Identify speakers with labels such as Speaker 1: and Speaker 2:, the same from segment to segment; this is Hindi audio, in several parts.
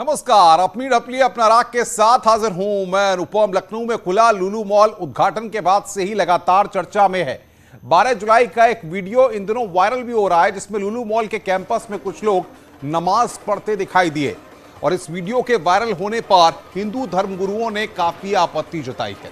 Speaker 1: नमस्कार, अपनी ढपली अपना राग के साथ हाजिर हूं मैं अनुपम। लखनऊ में खुला लुलु मॉल उद्घाटन के बाद से ही लगातार चर्चा में है। 12 जुलाई का एक वीडियो इन दिनों वायरल भी हो रहा है जिसमें लुलु मॉल के कैंपस में कुछ लोग नमाज पढ़ते दिखाई दिए और इस वीडियो के वायरल होने पर हिंदू धर्मगुरुओं ने काफी आपत्ति जताई है।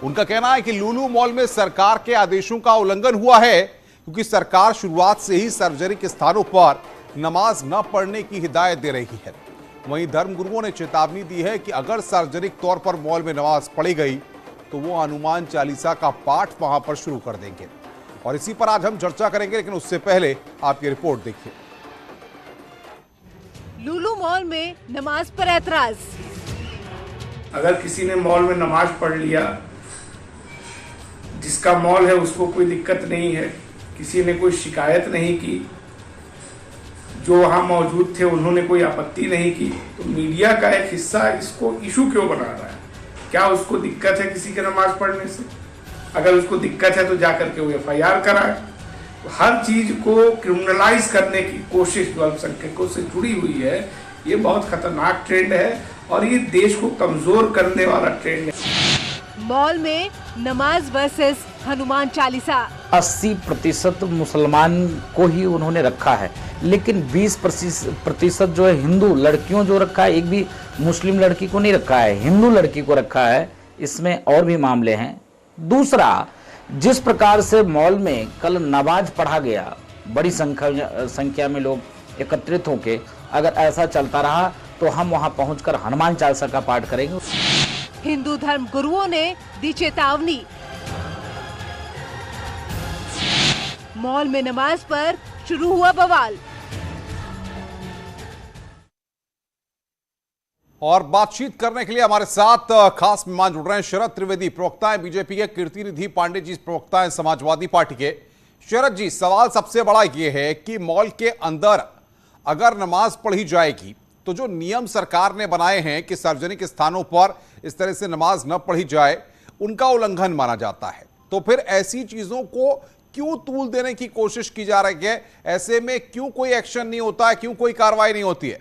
Speaker 1: उनका कहना है कि लुलु मॉल में सरकार के आदेशों का उल्लंघन हुआ है क्योंकि सरकार शुरुआत से ही सार्वजनिक स्थानों पर नमाज न पढ़ने की हिदायत दे रही है। वहीं धर्मगुरुओं ने चेतावनी दी है कि अगर सार्वजनिक तौर पर मॉल में नमाज पढ़ी गई तो वो हनुमान चालीसा का पाठ वहां पर शुरू कर देंगे और इसी पर आज हम चर्चा करेंगे, लेकिन उससे पहले आपकी रिपोर्ट देखिए।
Speaker 2: लुलु मॉल में नमाज पर ऐतराज।
Speaker 3: अगर किसी ने मॉल में नमाज पढ़ लिया, जिसका मॉल है उसको कोई दिक्कत नहीं है, किसी ने कोई शिकायत नहीं की, जो वहां मौजूद थे उन्होंने कोई आपत्ति नहीं की, तो मीडिया का एक हिस्सा इसको इशू क्यों बना रहा है? क्या उसको दिक्कत है किसी के नमाज पढ़ने से? अगर उसको दिक्कत है तो जाकर के वो FIR कराए। तो हर चीज को क्रिमिनलाइज करने की कोशिश जो अल्पसंख्यकों से जुड़ी हुई है, ये बहुत खतरनाक ट्रेंड है और ये देश को कमजोर करने वाला ट्रेंड है।
Speaker 2: मॉल में नमाज वर्सेस हनुमान चालीसा।
Speaker 4: 80% मुसलमान को ही उन्होंने रखा है, लेकिन 20% जो है हिंदू लड़कियों जो रखा है, एक भी मुस्लिम लड़की को नहीं रखा है, हिंदू लड़की को रखा है। इसमें और भी मामले हैं। दूसरा, जिस प्रकार से मॉल में कल नमाज पढ़ा गया, बड़ी संख्या में लोग एकत्रित होके, अगर ऐसा चलता रहा तो हम वहां पहुंचकर हनुमान चालीसा का पाठ करेंगे।
Speaker 2: हिंदू धर्म गुरुओं ने दी चेतावनी। मॉल में नमाज पर शुरू हुआ बवाल।
Speaker 1: और बातचीत करने के लिए हमारे साथ खास मेहमान जुड़ रहे हैं शरद त्रिवेदी, प्रवक्ता है बीजेपी के, कीर्तिनिधि पांडे जी प्रवक्ता है समाजवादी पार्टी के। शरद जी, सवाल सबसे बड़ा यह है कि मॉल के अंदर अगर नमाज पढ़ी जाएगी तो जो नियम सरकार ने बनाए हैं कि सार्वजनिक स्थानों पर इस तरह से नमाज न पढ़ी जाए, उनका उल्लंघन माना जाता है, तो फिर ऐसी चीजों को क्यों तूल देने की कोशिश की जा रही है? ऐसे में क्यों कोई एक्शन नहीं होता है, क्यों कोई कार्रवाई नहीं होती है?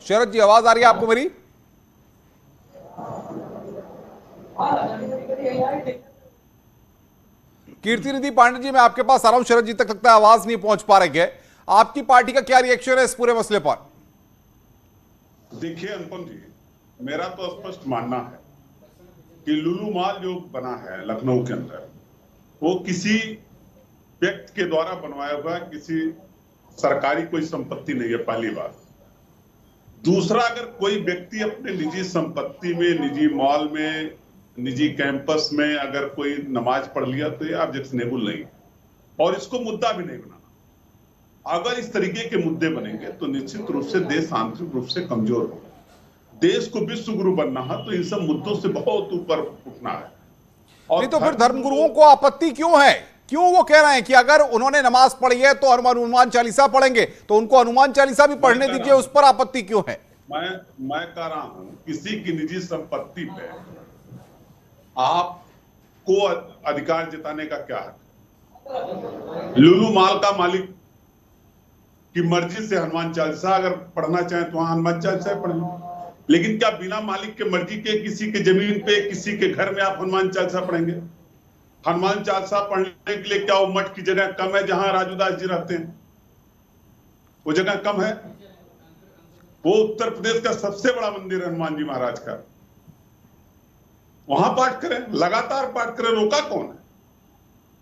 Speaker 1: शरद जी, आवाज आ रही है आपको मेरी? कीर्तिनिधि पांडे जी, मैं आपके पास आ रहा हूं। शरद जी तक लगता है आवाज नहीं पहुंच पा रही है। आपकी पार्टी का क्या रिएक्शन है इस पूरे मसले पर?
Speaker 5: देखिए अनुपम जी, मेरा तो स्पष्ट मानना है कि लुलु मॉल जो बना है लखनऊ के अंदर, वो किसी व्यक्ति के द्वारा बनवाया हुआ किसी सरकारी कोई संपत्ति नहीं है, पहली बात। दूसरा, अगर कोई व्यक्ति अपने निजी संपत्ति में, निजी मॉल में, निजी कैंपस में अगर कोई नमाज पढ़ लिया तो ये ऑब्जेक्शनेबल नहीं और इसको मुद्दा भी नहीं बनाना। अगर इस तरीके के मुद्दे बनेंगे तो निश्चित रूप से देश आंतरिक रूप से कमजोर होगा। देश को विश्व गुरु बनना है तो इन सब मुद्दों से बहुत ऊपर उठना है। और
Speaker 1: नहीं तो फिर धर्मगुरुओं को आपत्ति क्यों है? क्यों वो कह रहे हैं कि अगर उन्होंने नमाज पढ़ी है तो हनुमान चालीसा पढ़ेंगे, तो उनको हनुमान चालीसा भी पढ़ने दीजिए, उस पर आपत्ति क्यों है?
Speaker 5: मैं कह रहा हूं, किसी की निजी संपत्ति पे आपको अधिकार जताने का क्या है? लुलु मॉल का मालिक की मर्जी से हनुमान चालीसा अगर पढ़ना चाहे तो वहां हनुमान चालीसा पढ़ेंगे, लेकिन क्या बिना मालिक के मर्जी के किसी के जमीन पे, किसी के घर में आप हनुमान चालीसा पढ़ेंगे? हनुमान चालीसा पढ़ने के लिए क्या वो मठ की जगह कम है जहां राजूदास जी रहते हैं? वो जगह कम है? वो उत्तर प्रदेश का सबसे बड़ा मंदिर है हनुमान जी महाराज का, वहां पाठ करें, लगातार पाठ करें, रोका कौन है?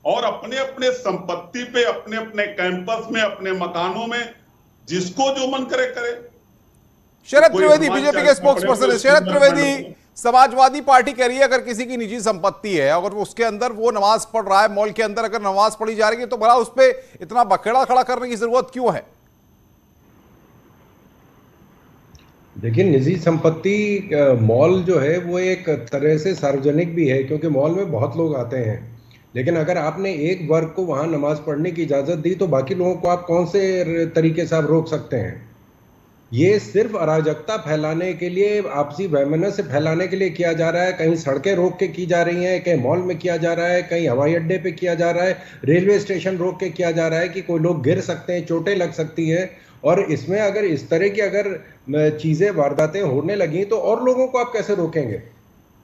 Speaker 5: और अपने अपने संपत्ति पे, अपने अपने कैंपस में, अपने मकानों में जिसको जो मन करे करे।
Speaker 1: शरद त्रिवेदी बीजेपी के स्पोक्स पर्सन है। शरद त्रिवेदी, समाजवादी पार्टी कह रही है अगर किसी की निजी संपत्ति है, अगर उसके अंदर वो नमाज पढ़ रहा है, मॉल के अंदर अगर नमाज पढ़ी जा रही है, तो भला उस पर इतना बखेड़ा खड़ा करने की जरूरत क्यों है?
Speaker 6: देखिए, निजी संपत्ति मॉल जो है वो एक तरह से सार्वजनिक भी है क्योंकि मॉल में बहुत लोग आते हैं, लेकिन अगर आपने एक वर्ग को वहां नमाज पढ़ने की इजाजत दी तो बाकी लोगों को आप कौन से तरीके से आप रोक सकते हैं? ये सिर्फ अराजकता फैलाने के लिए, आपसी वैमनस्य फैलाने के लिए किया जा रहा है। कहीं सड़कें रोक के की जा रही हैं, कहीं मॉल में किया जा रहा है, कहीं हवाई अड्डे पे किया जा रहा है, रेलवे स्टेशन रोक के किया जा रहा है कि कोई लोग गिर सकते हैं, चोटें लग सकती हैं। और इसमें अगर इस तरह की अगर चीजें, वारदातें होने लगी तो और लोगों को आप कैसे रोकेंगे?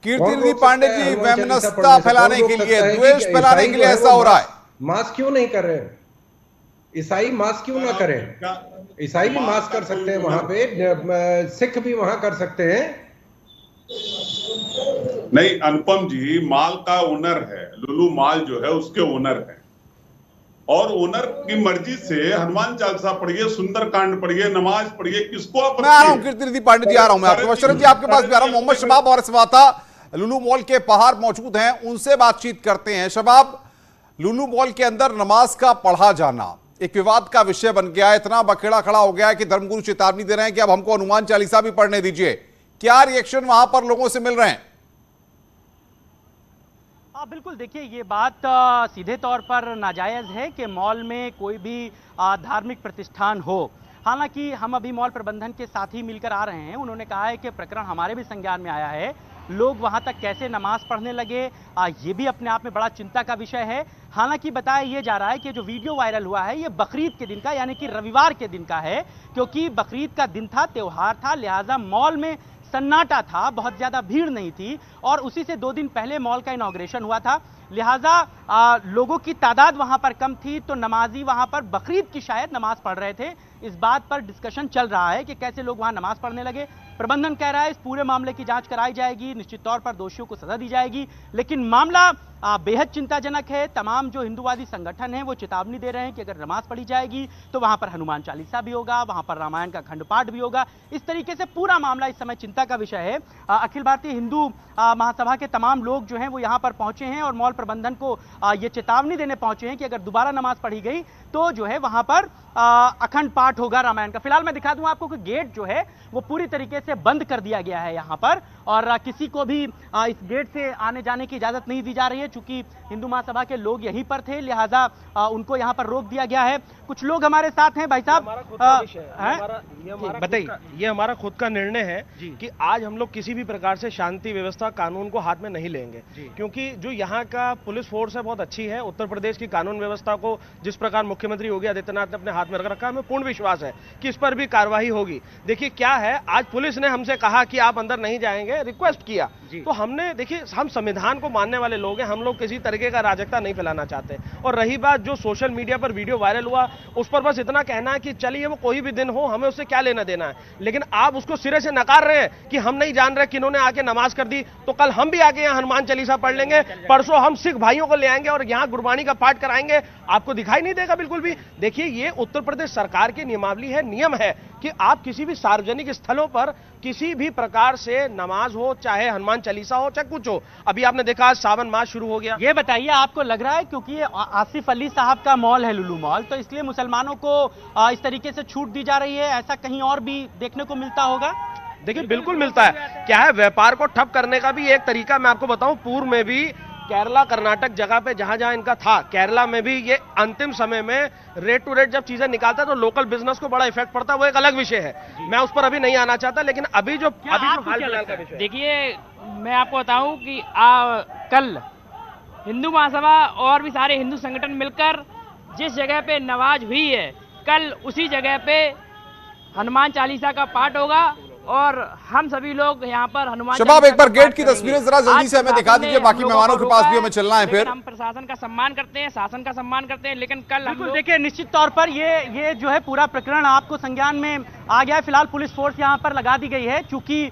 Speaker 1: कीर्ति पांडे जी, वैमनस्यता फैलाने के लिए, द्वेष फैलाने के लिए ऐसा हो रहा है।
Speaker 6: मास्क क्यों नहीं कर रहे हैं? ईसाई मास्क क्यों ना करें? ईसाई भी मास्क कर सकते हैं वहां पे, सिख भी वहां कर सकते हैं।
Speaker 5: नहीं अनुपम जी, माल का ओनर है, लुलु माल जो है उसके ओनर है, और ओनर की मर्जी से हनुमान चालीसा पढ़िए, सुंदरकांड पढ़िए, नमाज पढ़िए, किसको आप?
Speaker 1: मैं आ रहा हूं कीर्ति पांडे जी, आ रहा हूं मैं आपके पास। शरद जी आपके पास भी आ रहा हूं। मोहम्मद शबाब और शबाता लुलु मॉल के बाहर मौजूद हैं, उनसे बातचीत करते हैं। शबाब, लुलु मॉल के अंदर नमाज का पढ़ा जाना एक विवाद का विषय बन गया है। इतना बखेड़ा खड़ा हो गया है कि धर्मगुरु चेतावनी दे रहे हैं कि अब हमको हनुमान चालीसा भी पढ़ने दीजिए। क्या रिएक्शन वहां पर लोगों से मिल रहे हैं?
Speaker 7: बिल्कुल, देखिए ये बात सीधे तौर पर नाजायज़ है कि मॉल में कोई भी धार्मिक प्रतिष्ठान हो। हालांकि हम अभी मॉल प्रबंधन के साथ ही मिलकर आ रहे हैं। उन्होंने कहा है कि प्रकरण हमारे भी संज्ञान में आया है, लोग वहां तक कैसे नमाज पढ़ने लगे, ये भी अपने आप में बड़ा चिंता का विषय है। हालांकि बताया ये जा रहा है कि जो वीडियो वायरल हुआ है ये बकरीद के दिन का, यानी कि रविवार के दिन का है, क्योंकि बकरीद का दिन था, त्योहार था, लिहाजा मॉल में सन्नाटा था, बहुत ज्यादा भीड़ नहीं थी, और उसी से 2 दिन पहले मॉल का इनॉग्रेशन हुआ था। लिहाजा लोगों की तादाद वहां पर कम थी, तो नमाजी वहां पर बकरीद की शायद नमाज पढ़ रहे थे। इस बात पर डिस्कशन चल रहा है कि कैसे लोग वहां नमाज पढ़ने लगे। प्रबंधन कह रहा है इस पूरे मामले की जांच कराई जाएगी, निश्चित तौर पर दोषियों को सजा दी जाएगी, लेकिन मामला बेहद चिंताजनक है। तमाम जो हिंदूवादी संगठन हैं वो चेतावनी दे रहे हैं कि अगर नमाज पढ़ी जाएगी तो वहां पर हनुमान चालीसा भी होगा, वहां पर रामायण का खंड पाठ भी होगा। इस तरीके से पूरा मामला इस समय चिंता का विषय है। अखिल भारतीय हिंदू महासभा के तमाम लोग जो हैं वो यहां पर पहुंचे हैं और मॉल प्रबंधन को ये चेतावनी देने पहुंचे हैं कि अगर दोबारा नमाज पढ़ी गई तो जो है वहां पर अखंड पाठ होगा रामायण का। फिलहाल मैं दिखा दूं आपको कि गेट जो है वो पूरी तरीके से बंद कर दिया गया है यहां पर, और किसी को भी इस गेट से आने जाने की इजाजत नहीं दी जा रही है। चूंकि हिंदू महासभा के लोग यहीं पर थे, लिहाजा उनको यहां पर रोक दिया गया है। कुछ लोग हमारे साथ हैं। भाई साहब,
Speaker 8: बताइए, ये हमारा खुद का निर्णय है कि आज हम लोग किसी भी प्रकार से शांति व्यवस्था कानून को हाथ में नहीं लेंगे, क्योंकि जो यहाँ का पुलिस फोर्स है बहुत अच्छी है। उत्तर प्रदेश की कानून व्यवस्था को जिस प्रकार मुख्यमंत्री योगी आदित्यनाथ ने अपने हाथ में रख रखा है, हमें पूर्ण विश्वास है कि इस पर भी कार्रवाई होगी। देखिए क्या है, आज पुलिस ने हमसे कहा कि आप अंदर नहीं जाएंगे, रिक्वेस्ट किया, तो हमने, देखिए हम संविधान को मानने वाले लोग हैं, हम लोग किसी तरीके का अराजकता नहीं फैलाना चाहते। और रही बात जो सोशल मीडिया पर वीडियो वायरल हुआ, उस पर बस इतना कहना है कि चलिए वो कोई भी दिन हो, हमें उससे क्या लेना देना है, लेकिन आप उसको सिरे से नकार रहे हैं कि हम नहीं जान रहे किन्होंने आके नमाज कर दी, तो कल हम भी आके यहाँ हनुमान चालीसा पढ़ लेंगे, परसों हम सिख भाइयों को ले आएंगे और यहाँ गुरबानी का पाठ कराएंगे, आपको दिखाई नहीं देगा बिल्कुल भी। देखिए ये उत्तर प्रदेश सरकार की नियमावली है, नियम है कि आप किसी भी सार्वजनिक स्थलों पर किसी भी प्रकार से नमाज हो, चाहे हनुमान चालीसा हो, चाहे कुछ हो। अभी आपने देखा आज सावन मास शुरू हो गया।
Speaker 7: ये बताइए, आपको लग रहा है क्योंकि ये आसिफ अली साहब का मॉल है लुलु मॉल, तो इसलिए मुसलमानों को इस तरीके से छूट दी जा रही है, ऐसा कहीं और भी देखने को मिलता होगा?
Speaker 8: देखिए बिल्कुल मिलता है। क्या है, व्यापार को ठप करने का भी एक तरीका मैं आपको बताऊं, पूर्व में भी केरला कर्नाटक जगह पे जहां जहां इनका था, केरला में भी ये अंतिम समय में रेट टू रेट जब चीजें निकालता है तो लोकल बिजनेस को बड़ा इफेक्ट पड़ता है, वो एक अलग विषय है, मैं उस पर अभी नहीं आना चाहता। लेकिन अभी जो हाल फिलहाल का विषय,
Speaker 9: देखिए मैं आपको बताऊं कि कल हिंदू महासभा और भी सारे हिंदू संगठन मिलकर जिस जगह पे नमाज हुई है, कल उसी जगह पे हनुमान चालीसा का पाठ होगा और हम सभी लोग यहाँ पर हनुमान।
Speaker 1: शबाब, एक बार गेट की तस्वीरें जरा जल्दी से हमें दिखा दीजिए, बाकी मेहमानों के पास भी हमें चलना है। फिर
Speaker 9: हम प्रशासन का सम्मान करते हैं, शासन का सम्मान करते हैं, लेकिन कल
Speaker 7: बिल्कुल देखिए निश्चित तौर पर ये जो है पूरा प्रकरण आपको संज्ञान में आ गया है। फिलहाल पुलिस फोर्स यहाँ पर लगा दी गई है, चूंकि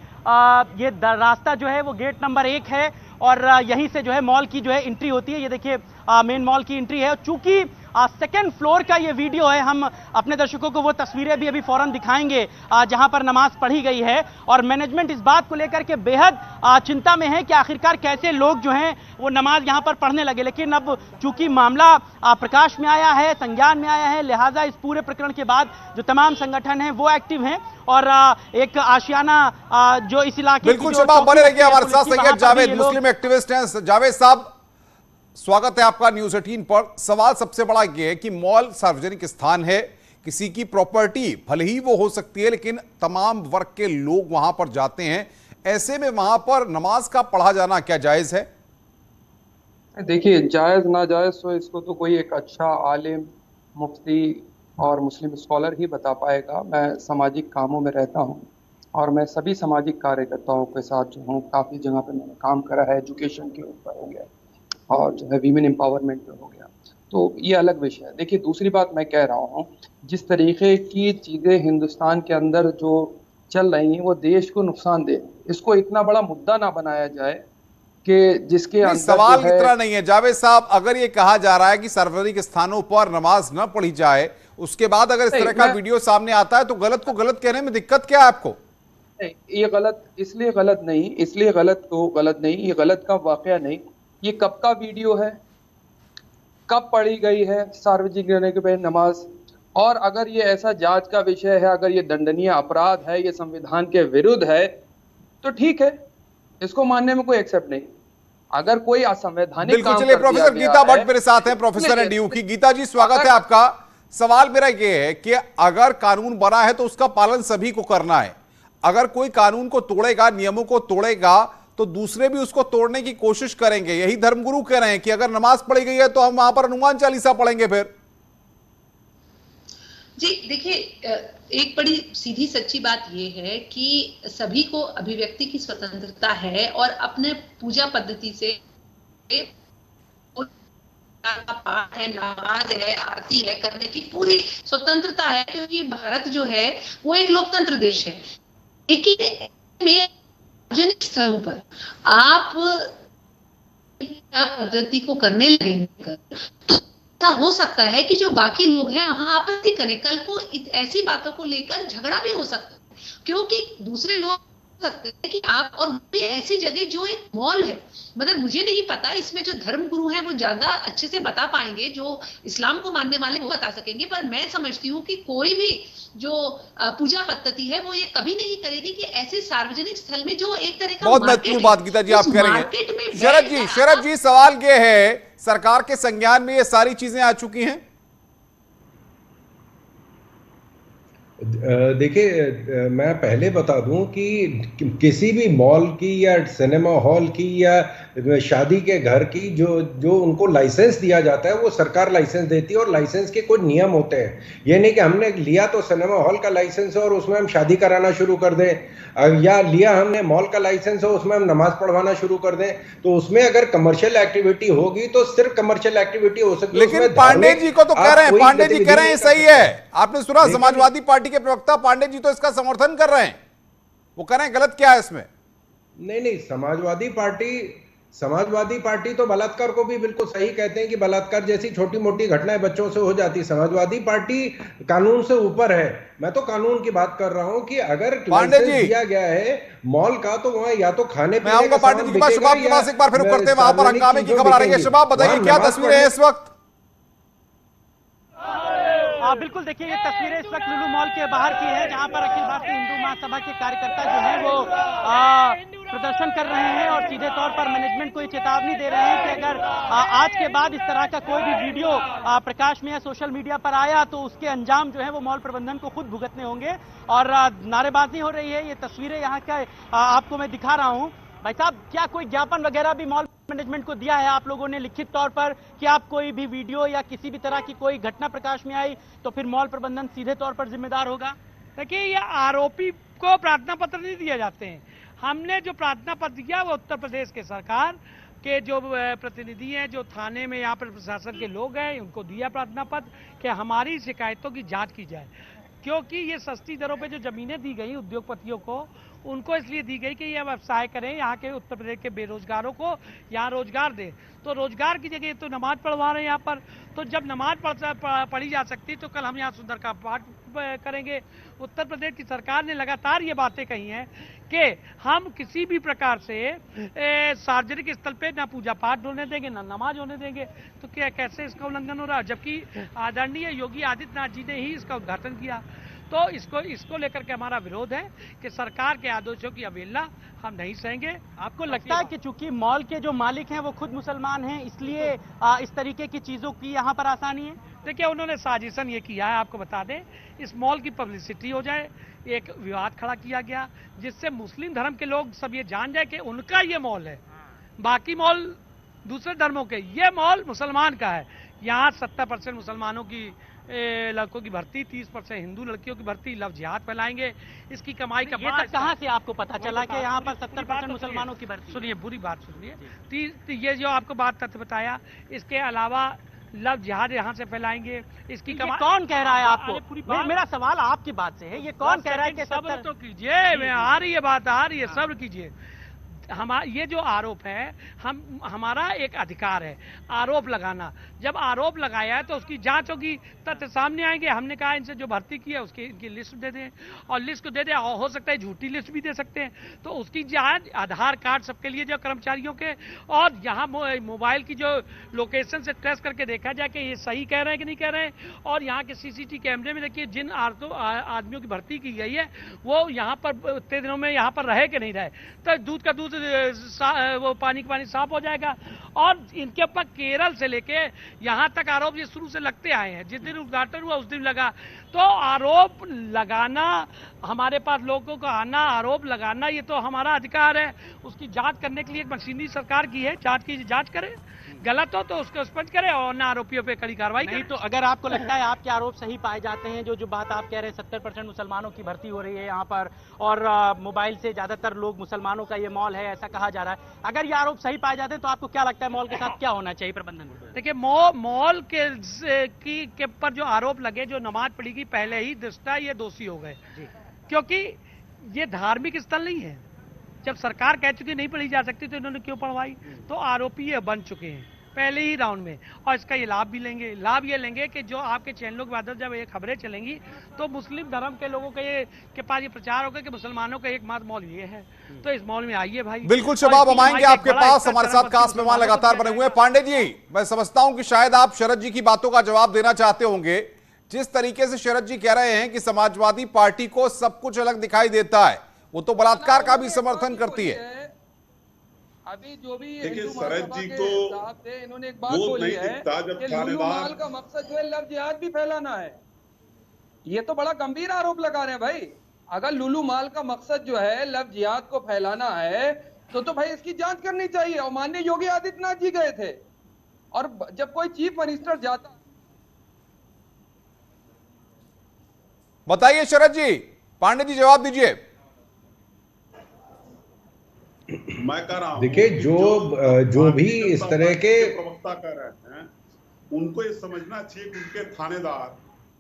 Speaker 7: ये रास्ता जो है वो गेट नंबर 1 है और यहीं से जो है मॉल की जो है एंट्री होती है। ये देखिए मेन मॉल की एंट्री है। चूंकि सेकंड फ्लोर का ये वीडियो है, हम अपने दर्शकों को वो तस्वीरें भी अभी फौरन दिखाएंगे जहां पर नमाज पढ़ी गई है, और मैनेजमेंट इस बात को लेकर के बेहद चिंता में है कि आखिरकार कैसे लोग जो हैं वो नमाज यहां पर पढ़ने लगे। लेकिन अब चूंकि मामला प्रकाश में आया है, संज्ञान में आया है, लिहाजा इस पूरे प्रकरण के बाद जो तमाम संगठन हैं वो एक्टिव हैं और एक आशियाना जो इस इलाके
Speaker 1: बिल्कुल शबाब बने रहिए हमारे साथ। सैयद जावेद मुस्लिम एक्टिविस्ट हैं। जावेद साहब, स्वागत है आपका न्यूज़ 18 पर। सवाल सबसे बड़ा यह है कि मॉल सार्वजनिक स्थान है, किसी की प्रॉपर्टी भले ही वो हो सकती है, लेकिन तमाम वर्ग के लोग वहां पर जाते हैं। ऐसे में वहां पर नमाज का पढ़ा जाना क्या जायज है?
Speaker 10: देखिए, जायज़ ना जायज़ तो इसको तो कोई एक अच्छा आलिम, मुफ्ती और मुस्लिम स्कॉलर ही बता पाएगा। मैं सामाजिक कामों में रहता हूँ और मैं सभी सामाजिक कार्यकर्ताओं के साथ जो हूँ, काफ़ी जगह पे मैंने काम करा है, एजुकेशन के ऊपर हो गया और जो है वीमेन एम्पावरमेंट पे हो गया, तो ये अलग विषय है। देखिए, दूसरी बात मैं कह रहा हूँ, जिस तरीके की चीज़ें हिंदुस्तान के अंदर जो चल रही हैं वो देश को नुकसानदेह है। इसको इतना बड़ा मुद्दा ना बनाया जाए कि जिसके अंदर
Speaker 1: सवाल इतना नहीं है जावेद साहब। अगर ये कहा जा रहा है कि सार्वजनिक स्थानों पर नमाज न पढ़ी जाए, उसके बाद अगर इस तरह का वीडियो सामने आता है तो गलत को गलत कहने में दिक्कत क्या है आपको?
Speaker 10: ये गलत इसलिए गलत नहीं, ये गलत का वाकया नहीं। ये कब का वीडियो है, कब पढ़ी गई है सार्वजनिक जगह पे नमाज? और अगर ये ऐसा जांच का विषय है, अगर ये दंडनीय अपराध है, ये संविधान के विरुद्ध है, तो ठीक है, इसको मानने में कोई एक्सेप्ट नहीं। अगर कोई असंवैधानिक काम
Speaker 1: चलिए, प्रोफेसर गीता भट्ट मेरे साथ हैं, प्रोफेसर एडीयू की। गीता जी, स्वागत है आपका। सवाल मेरा ये है कि अगर कानून बना है तो उसका पालन सभी को करना है। अगर कोई कानून को तोड़ेगा, नियमों को तोड़ेगा, तो दूसरे भी उसको तोड़ने की कोशिश करेंगे। यही धर्मगुरु कह रहे हैं कि अगर नमाज पढ़ी गई है तो हम वहां पर हनुमान चालीसा पढ़ेंगे फिर।
Speaker 11: जी देखिए, एक बड़ी सीधी सच्ची बात यह है कि सभी को अभिव्यक्ति की स्वतंत्रता है और अपने पूजा पद्धति से पाठ है, नमाज है, आरती है करने की पूरी स्वतंत्रता है, क्योंकि भारत जो है वो एक लोकतंत्र देश है। लेकिन सार्वजनिक स्थलों पर आप पद्धति को करने लगेंगे तो हो सकता है कि जो बाकी लोग हैं वहां आपत्ति करें। कल को ऐसी बातों को लेकर झगड़ा भी हो सकता है, क्योंकि दूसरे लोग सकते हैं कि आप और ऐसी जगह जो एक मॉल है, मतलब मुझे नहीं पता, इसमें जो धर्मगुरु हैं वो ज्यादा अच्छे से बता पाएंगे, जो इस्लाम को मानने वाले वो बता सकेंगे। पर मैं समझती हूँ कि कोई भी जो पूजा पद्धति है वो ये कभी नहीं करेगी कि ऐसे सार्वजनिक स्थल में जो एक तरह का
Speaker 1: बहुत महत्वपूर्ण बात गीता जी आप कह रहे हैं। शरद जी सवाल ये है, सरकार के संज्ञान में ये सारी चीजें आ चुकी हैं?
Speaker 6: देखिए, मैं पहले बता दूं कि किसी भी मॉल की या सिनेमा हॉल की या शादी के घर की जो उनको लाइसेंस दिया जाता है वो सरकार लाइसेंस देती है और लाइसेंस के कुछ नियम होते हैं। ये नहीं कि हमने लिया तो सिनेमा हॉल का लाइसेंस और उसमें हम शादी कराना शुरू कर दें, या लिया हमने मॉल का लाइसेंस हो उसमें हम नमाज पढ़वाना शुरू कर दें। तो उसमें अगर कमर्शियल एक्टिविटी होगी तो सिर्फ कमर्शियल एक्टिविटी हो सकती है।
Speaker 1: लेकिन पांडे जी को तो कह रहे हैं, पांडे जी कह रहे हैं सही है। आपने सुना, समाजवादी पार्टी के प्रवक्ता पांडे जी तो इसका समर्थन कर रहे हैं, वो कह रहे हैं गलत क्या है इसमें?
Speaker 6: नहीं, समाजवादी पार्टी तो बलात्कार को भी बिल्कुल सही कहते हैं कि बलात्कार जैसी छोटी मोटी घटनाएं बच्चों से हो जाती। समाजवादी पार्टी कानून से ऊपर है। मैं तो कानून की बात कर रहा हूं कि अगर लाइसेंस दिया गया है मॉल का तो वहां या तो खाने पीने का
Speaker 1: पांडे जी के पास, शबाब के पास एक बार फिर करते हैं, वहां पर हंगामे की खबर आ रही है। शबाब बताइए क्या तस्वीरें हैं इस वक्त?
Speaker 7: बिल्कुल, देखिए ये तस्वीरें इस वक्त लुलु मॉल के बाहर की है, जहां पर अखिल भारतीय हिंदू महासभा के कार्यकर्ता जो हैं वो प्रदर्शन कर रहे हैं और सीधे तौर पर मैनेजमेंट को ये चेतावनी दे रहे हैं कि अगर आज के बाद इस तरह का कोई भी वीडियो प्रकाश में या सोशल मीडिया पर आया तो उसके अंजाम जो है वो मॉल प्रबंधन को खुद भुगतने होंगे। और नारेबाजी हो रही है। ये तस्वीरें यहाँ का आपको मैं दिखा रहा हूँ। भाई साहब, क्या कोई ज्ञापन वगैरह भी मॉल मैनेजमेंट को दिया है आप लोगों ने लिखित तौर पर कि आप कोई भी वीडियो या किसी भी तरह की कोई घटना प्रकाश में आई तो फिर मॉल प्रबंधन सीधे तौर पर जिम्मेदार होगा?
Speaker 12: देखिए, ये आरोपी को प्रार्थना पत्र नहीं दिए जाते हैं। हमने जो प्रार्थना पत्र दिया वो उत्तर प्रदेश के सरकार के जो प्रतिनिधि हैं, जो थाने में यहाँ पर प्रशासन के लोग हैं, उनको दिया प्रार्थना पत्र कि हमारी शिकायतों की जांच की जाए। क्योंकि ये सस्ती दरों पे जो जमीनें दी गई उद्योगपतियों को, उनको इसलिए दी गई कि ये व्यवसाय करें, यहाँ के उत्तर प्रदेश के बेरोजगारों को यहाँ रोजगार दें। तो रोजगार की जगह तो नमाज पढ़वा रहे हैं यहाँ पर। तो जब नमाज पढ़ी जा सकती है तो कल हम यहाँ सुंदर का पाठ करेंगे। उत्तर प्रदेश की सरकार ने लगातार ये बातें कही हैं कि हम किसी भी प्रकार से सार्वजनिक स्थल पे ना पूजा पाठ होने देंगे, ना नमाज होने देंगे। तो क्या कैसे इसका उल्लंघन हो रहा है? जबकि आदरणीय योगी आदित्यनाथ जी ने ही इसका उद्घाटन किया। तो इसको लेकर के हमारा विरोध है कि सरकार के आदेशों की अवहेलना हम नहीं सहेंगे।
Speaker 7: आपको लगता है कि चूंकि मॉल के जो मालिक हैं वो खुद मुसलमान हैं, इसलिए इस तरीके की चीजों की यहाँ पर आसानी है?
Speaker 12: देखिए, उन्होंने साजिशन ये किया है, आपको बता दें, इस मॉल की पब्लिसिटी हो जाए, एक विवाद खड़ा किया गया जिससे मुस्लिम धर्म के लोग सब ये जान जाए कि उनका ये मॉल है, बाकी मॉल दूसरे धर्मों के, ये मॉल मुसलमान का है। यहाँ 70% मुसलमानों की लड़कों की भर्ती, 30% हिंदू लड़कियों की भर्ती, लव जिहाद फैलाएंगे, इसकी कमाई का
Speaker 7: ये तक कहाँ से आपको पता चला कि यहाँ पर 70% मुसलमानों की भर्ती?
Speaker 12: सुनिए, बुरी बात सुनिए, ये जो आपको बात तथ्य बताया, इसके अलावा लव जिहाद यहाँ से फैलाएंगे, इसकी कमाई।
Speaker 7: कौन कह रहा है आपको? मेरा सवाल आपकी बात से है, ये कौन कह रहा है कि
Speaker 12: सब्र तो कीजिए, मैं आ रही है बात, आ रही है, सब्र कीजिए। ये जो आरोप है, हमारा एक अधिकार है आरोप लगाना। जब आरोप लगाया है तो उसकी जांच होगी, तथ्य सामने आएंगे। हमने कहा इनसे जो भर्ती की है उसकी इनकी लिस्ट दे दें, और लिस्ट को दे दें, और हो सकता है झूठी लिस्ट भी दे सकते हैं, तो उसकी जांच, आधार कार्ड सबके लिए जो कर्मचारियों के, और यहाँ मोबाइल की जो लोकेशन से ट्रेस करके देखा जाए कि ये सही कह रहे हैं कि नहीं कह रहे हैं, और यहाँ के सीसीटीवी कैमरे में देखिए जिन आदमियों की भर्ती की गई है वो यहाँ पर इतने दिनों में यहाँ पर रहे कि नहीं रहे, तो दूध का दूध वो पानी का पानी साफ हो जाएगा। और इनके ऊपर केरल से लेके यहाँ तक आरोप ये शुरू से लगते आए हैं, जिस दिन उद्घाटन हुआ उस दिन लगा। तो आरोप लगाना, हमारे पास लोगों का आना, आरोप लगाना, ये तो हमारा अधिकार है। उसकी जांच करने के लिए एक मशीनरी सरकार की है, जांच करे, गलत हो तो उसको स्पष्ट करे और न आरोपियों पे कड़ी कार्रवाई करे।
Speaker 7: तो अगर आपको लगता है आपके आरोप सही पाए जाते हैं, जो बात आप कह रहे हैं 70% मुसलमानों की भर्ती हो रही है यहाँ पर, और मोबाइल से ज्यादातर लोग मुसलमानों का ये मॉल है ऐसा कहा जा रहा है, अगर ये आरोप सही पाए जाते हैं तो आपको क्या लगता है मॉल के साथ क्या होना चाहिए प्रबंधन को?
Speaker 12: देखिए, मॉल के पर जो आरोप लगे, जो नमाज पढ़ी गई, पहले ही दृष्टा ये दोषी हो गए, क्योंकि ये धार्मिक स्थल नहीं है। जब सरकार कह चुकी नहीं पढ़ी जा सकती तो इन्होंने क्यों पढ़वाई? तो आरोपी ये बन चुके हैं पहले ही राउंड में, और इसका ये लाभ भी लेंगे। लाभ ये लेंगे कि जो आपके चैनलों के बाद जब ये खबरें चलेंगी तो मुस्लिम धर्म के लोगों के पास ये प्रचार होगा कि मुसलमानों का एकमात्र मॉल ये है, तो इस मॉल में आइए भाई।
Speaker 1: बिल्कुल शबाब, हम आएंगे आपके पास। हमारे साथ खास मेहमान लगातार बने हुए हैं। पांडे जी, मैं समझता हूं कि शायद आप शरद जी की बातों का जवाब देना चाहते होंगे। जिस तरीके से शरद जी कह रहे हैं कि समाजवादी पार्टी को सब कुछ अलग दिखाई देता है, वो तो बलात्कार का भी समर्थन करती है।
Speaker 10: अभी जो भी
Speaker 5: देखिए, शरद जी को
Speaker 10: इन्होंने एक बात बोली है कि लुलु मॉल का मकसद जो है लव जिहाद भी फैलाना है। ये तो बड़ा गंभीर आरोप लगा रहे हैं भाई। अगर लुलु मॉल का मकसद जो है लव जिहाद को फैलाना है तो भाई इसकी जांच करनी चाहिए। और माननीय योगी आदित्यनाथ जी गए थे, और जब कोई चीफ मिनिस्टर जाता।
Speaker 1: बताइए शरद जी, पांडे जी जवाब दीजिए।
Speaker 5: मैं कह रहा हूं,
Speaker 6: देखिए, जो भी इस तरह के
Speaker 5: प्रवक्ता कर रहे हैं उनको ये समझना चाहिए कि उनके थानेदार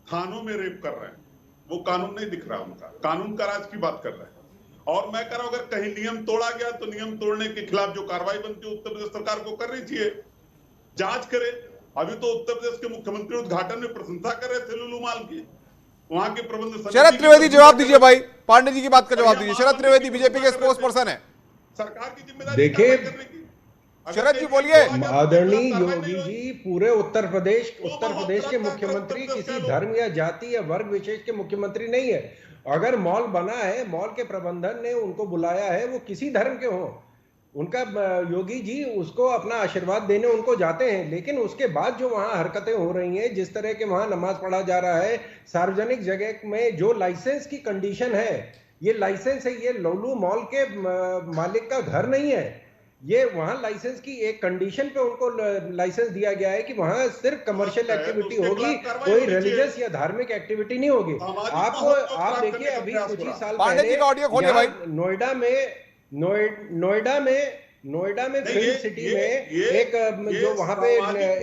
Speaker 5: थानों में रेप कर रहे हैं, वो कानून नहीं दिख रहा उनका, कानून का राज की बात कर रहे हैं। और मैं कह रहा हूं, अगर कहीं नियम तोड़ा गया तो नियम तोड़ने के खिलाफ जो कार्रवाई बनती है उत्तर प्रदेश सरकार को करनी चाहिए, जांच करे। अभी तो उत्तर प्रदेश के मुख्यमंत्री उद्घाटन में प्रशंसा कर रहे थे लुलु मॉल की, वहां के प्रबंध।
Speaker 1: शरद त्रिवेदी जवाब दीजिए भाई, पांडे जी की बात का जवाब दीजिए। शरद त्रिवेदी बीजेपी के स्पोक्स पर्सन है,
Speaker 5: सरकार की जिम्मेदारी।
Speaker 6: देखिए
Speaker 1: शरद जी बोलिए।
Speaker 6: आदरणीय योगी जी पूरे उत्तर प्रदेश के मुख्यमंत्री किसी धर्म या जाति या वर्ग विशेष के मुख्यमंत्री नहीं है। अगर मॉल बना है, मॉल के प्रबंधन ने उनको बुलाया है, वो किसी धर्म के हों, उनका योगी जी उसको अपना आशीर्वाद देने उनको जाते हैं। लेकिन उसके बाद जो वहां हरकतें हो रही हैं, जिस तरह के वहां नमाज पढ़ा जा रहा है, सार्वजनिक जगह में जो लाइसेंस की कंडीशन है, ये लाइसेंस है, ये लुलु मॉल के मालिक का घर नहीं है। ये वहां लाइसेंस की एक कंडीशन पे उनको लाइसेंस दिया गया है कि वहां सिर्फ कमर्शियल एक्टिविटी होगी, कोई रिलीजियस या धार्मिक एक्टिविटी नहीं होगी। आप देखिए, अभी कुछ ही साल पहले नोएडा में फिल्म सिटी में एक जो वहां पे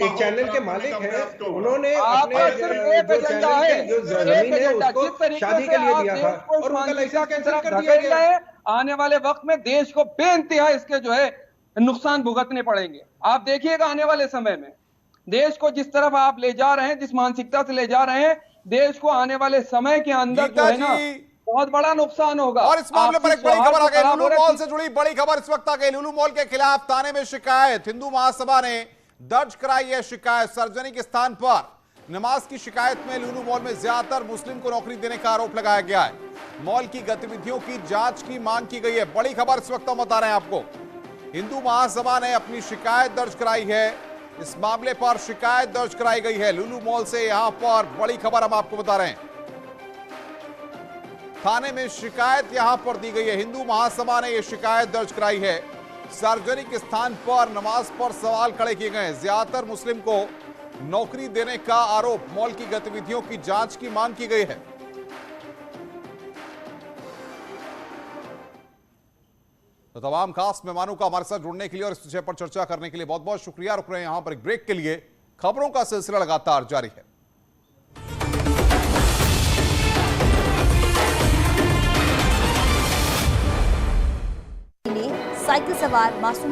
Speaker 6: एक चैनल के मालिक हैं, उन्होंने अपने जो चैनल की जो जमीन है उसको शादी के लिए दिया था और उनका लाइसेंस कैंसिल कर दिया गया है।
Speaker 10: आने वाले वक्त में देश को बेइंतहा इसके जो है नुकसान भुगतने पड़ेंगे। आप देखिएगा आने वाले समय में देश को जिस तरफ आप ले जा रहे हैं, जिस मानसिकता से ले जा रहे हैं, देश को आने वाले समय के अंदर जो है ना बहुत बड़ा नुकसान होगा।
Speaker 1: और इस मामले पर एक बड़ी खबर आ गई, लुलु मॉल से जुड़ी बड़ी खबर इस वक्त आ गई। लुलु मॉल के खिलाफ थाने में शिकायत, हिंदू महासभा ने दर्ज कराई है शिकायत। सार्वजनिक स्थान पर नमाज की शिकायत में लुलु मॉल में ज्यादातर मुस्लिम को नौकरी देने का आरोप लगाया गया है। मॉल की गतिविधियों की जांच की मांग की गई है। बड़ी खबर इस वक्त हम बता रहे हैं आपको। हिंदू महासभा ने अपनी शिकायत दर्ज कराई है। इस मामले पर शिकायत दर्ज कराई गई है लुलु मॉल से। यहां पर बड़ी खबर हम आपको बता रहे हैं। थाने में शिकायत यहां पर दी गई है। हिंदू महासभा ने यह शिकायत दर्ज कराई है। सार्वजनिक स्थान पर नमाज पर सवाल खड़े किए गए। ज्यादातर मुस्लिम को नौकरी देने का आरोप। मॉल की गतिविधियों की जांच की मांग की गई है। तो तमाम खास मेहमानों का हमारे साथ जुड़ने के लिए और इस विषय पर चर्चा करने के लिए बहुत बहुत शुक्रिया। रुक रहे हैं यहां पर एक ब्रेक के लिए। खबरों का सिलसिला लगातार जारी है।
Speaker 13: साइकिल सवार मासूमों